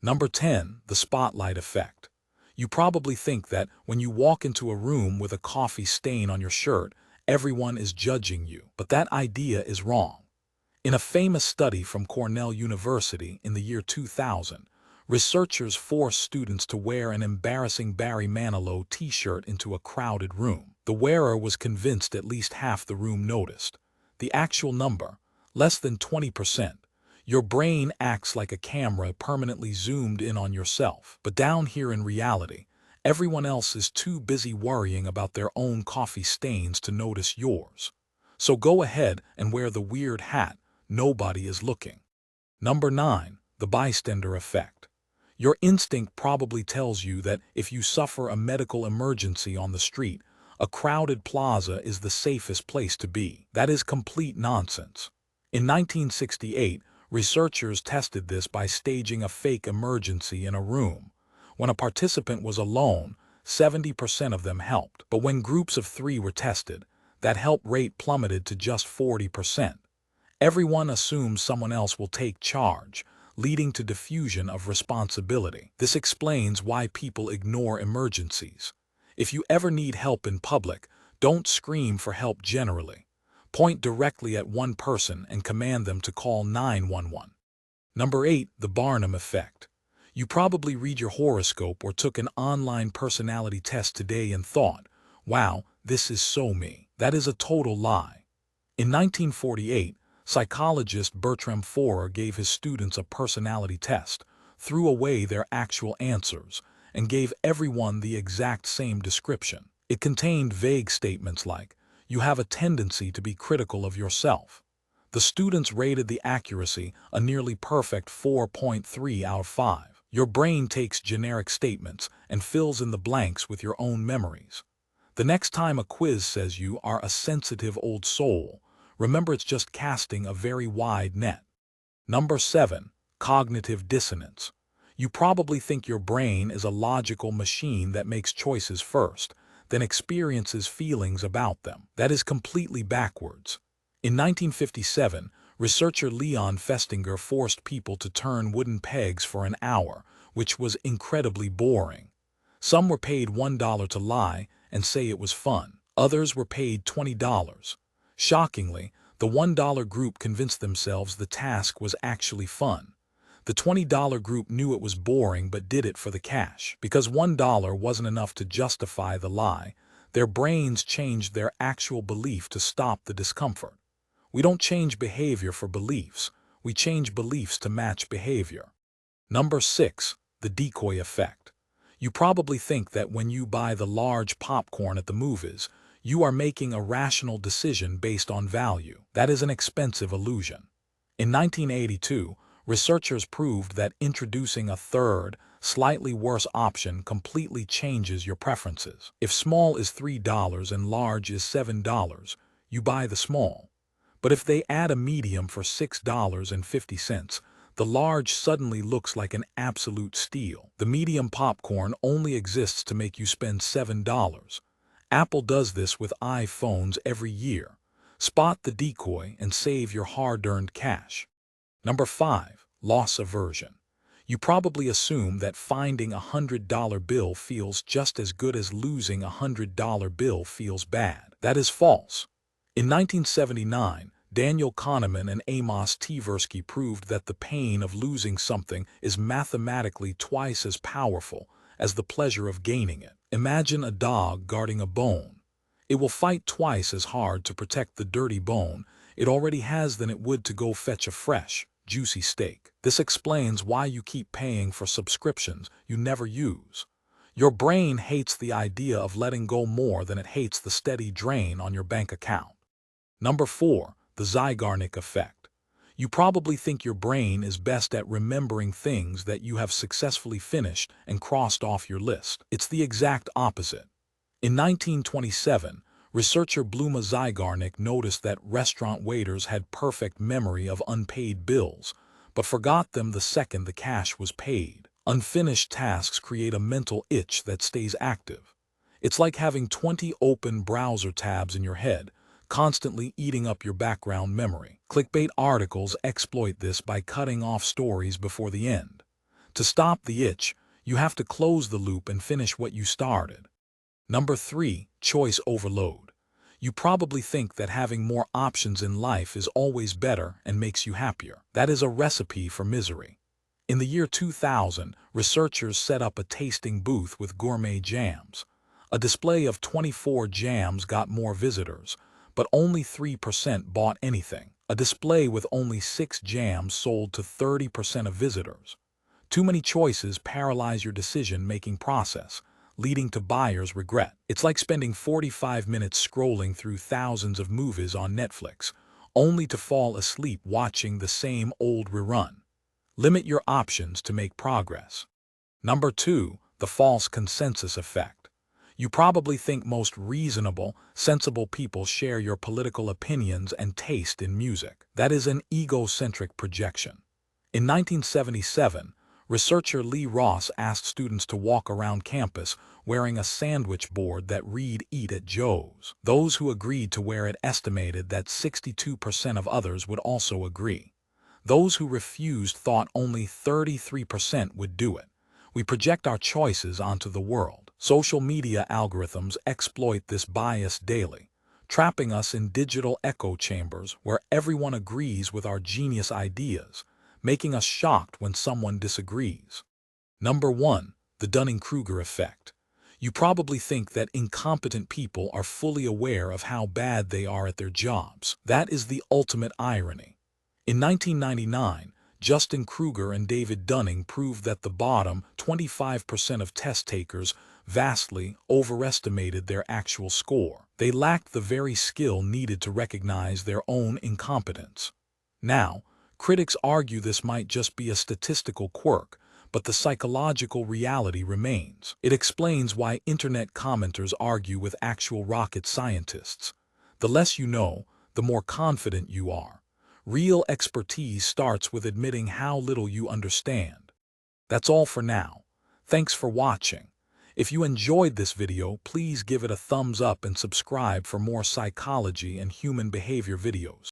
Number 10. The spotlight effect. You probably think that when you walk into a room with a coffee stain on your shirt, everyone is judging you. But that idea is wrong. In a famous study from Cornell University in the year 2000, researchers forced students to wear an embarrassing Barry Manilow t-shirt into a crowded room. The wearer was convinced at least half the room noticed. The actual number, less than 20%. Your brain acts like a camera permanently zoomed in on yourself. But down here in reality, everyone else is too busy worrying about their own coffee stains to notice yours. So go ahead and wear the weird hat. Nobody is looking. Number 9. The bystander effect. Your instinct probably tells you that if you suffer a medical emergency on the street, a crowded plaza is the safest place to be. That is complete nonsense. In 1968, researchers tested this by staging a fake emergency in a room. When a participant was alone, 70% of them helped. But when groups of 3 were tested, that help rate plummeted to just 40%. Everyone assumes someone else will take charge, leading to diffusion of responsibility. This explains why people ignore emergencies. If you ever need help in public, don't scream for help generally. Point directly at one person and command them to call 911. Number 8. The Barnum effect. You probably read your horoscope or took an online personality test today and thought, wow, this is so me. That is a total lie. In 1948, psychologist Bertram Forer gave his students a personality test, threw away their actual answers, and gave everyone the exact same description. It contained vague statements like, "You have a tendency to be critical of yourself." The students rated the accuracy a nearly perfect 4.3 out of 5. Your brain takes generic statements and fills in the blanks with your own memories. The next time a quiz says you are a sensitive old soul, remember it's just casting a very wide net. Number 7. Cognitive dissonance. You probably think your brain is a logical machine that makes choices first, then experiences feelings about them. That is completely backwards. In 1957, researcher Leon Festinger forced people to turn wooden pegs for an hour, which was incredibly boring. Some were paid $1 to lie and say it was fun. Others were paid $20. Shockingly, the $1 group convinced themselves the task was actually fun. The $20 group knew it was boring but did it for the cash. Because $1 wasn't enough to justify the lie, their brains changed their actual belief to stop the discomfort. We don't change behavior for beliefs, we change beliefs to match behavior. Number 6. The decoy effect. You probably think that when you buy the large popcorn at the movies, you are making a rational decision based on value. That is an expensive illusion. In 1982, researchers proved that introducing a third, slightly worse option completely changes your preferences. If small is $3 and large is $7, you buy the small. But if they add a medium for $6.50, the large suddenly looks like an absolute steal. The medium popcorn only exists to make you spend $7. Apple does this with iPhones every year. Spot the decoy and save your hard-earned cash. Number 5. Loss aversion. You probably assume that finding a $100 bill feels just as good as losing a $100 bill feels bad. That is false. In 1979, Daniel Kahneman and Amos Tversky proved that the pain of losing something is mathematically twice as powerful as the pleasure of gaining it. Imagine a dog guarding a bone. It will fight twice as hard to protect the dirty bone it already has than it would to go fetch a fresh, juicy steak. This explains why you keep paying for subscriptions you never use. Your brain hates the idea of letting go more than it hates the steady drain on your bank account. Number 4. The Zeigarnik effect. You probably think your brain is best at remembering things that you have successfully finished and crossed off your list. It's the exact opposite. In 1927, researcher Bluma Zeigarnik noticed that restaurant waiters had perfect memory of unpaid bills, but forgot them the second the cash was paid. Unfinished tasks create a mental itch that stays active. It's like having 20 open browser tabs in your head, constantly eating up your background memory. Clickbait articles exploit this by cutting off stories before the end. To stop the itch, you have to close the loop and finish what you started. Number 3. Choice overload. You probably think that having more options in life is always better and makes you happier. That is a recipe for misery. In the year 2000, researchers set up a tasting booth with gourmet jams. A display of 24 jams got more visitors, but only 3% bought anything. A display with only 6 jams sold to 30% of visitors. Too many choices paralyze your decision-making process, leading to buyers' regret. It's like spending 45 minutes scrolling through thousands of movies on Netflix, only to fall asleep watching the same old rerun. Limit your options to make progress. Number 2. The false consensus effect. You probably think most reasonable, sensible people share your political opinions and taste in music. That is an egocentric projection. In 1977, researcher Lee Ross asked students to walk around campus wearing a sandwich board that read "Eat at Joe's." Those who agreed to wear it estimated that 62% of others would also agree. Those who refused thought only 33% would do it. We project our choices onto the world. Social media algorithms exploit this bias daily, trapping us in digital echo chambers where everyone agrees with our genius ideas, making us shocked when someone disagrees. Number 1. The Dunning-Kruger effect. You probably think that incompetent people are fully aware of how bad they are at their jobs. That is the ultimate irony. In 1999, Justin Kruger and David Dunning proved that the bottom 25% of test takers vastly overestimated their actual score. They lacked the very skill needed to recognize their own incompetence. Now, critics argue this might just be a statistical quirk, but the psychological reality remains. It explains why internet commenters argue with actual rocket scientists. The less you know, the more confident you are. Real expertise starts with admitting how little you understand. That's all for now. Thanks for watching. If you enjoyed this video, please give it a thumbs up and subscribe for more psychology and human behavior videos.